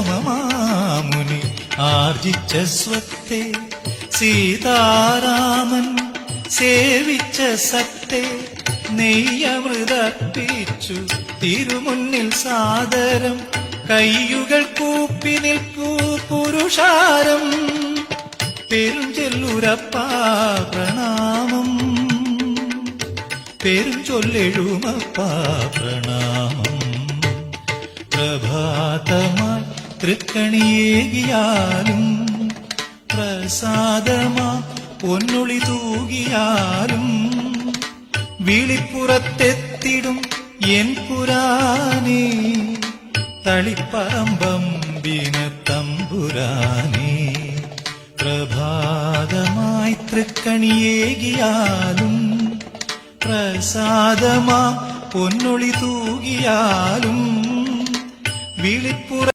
സോമമാമുനി ആർജിച്ച സ്വത്തെ സീതാരാമൻ സേവിച്ച സത്തെ നെയ്യമൃതർപ്പിച്ചു തിരുമുന്നിൽ സാദരം കയ്യുകൾ കൂപ്പി നിൽപ്പൂ പുരുഷാരം പെരുഞ്ചൊല്ലുരപ്പാ പ്രണാമം പെരുഞ്ചൊല്ലെഴുമപ്പാ പ്രണാമം പ്രഭാതമായി തൃക്കണിയേകിയാലും പ്രസാദമാ പൊന്നൊളി തൂകിയാലും വിളിപ്പുറത്തെത്തിടും എൻ പുരാനേ തളിപ്പറമ്പമ്പിന തമ്പുരാനേ പ്രഭാതമായി തൃക്കണിയേകിയാലും പ്രസാദമാ പൊന്നൊളി തൂകിയാലും വിളിപ്പുറ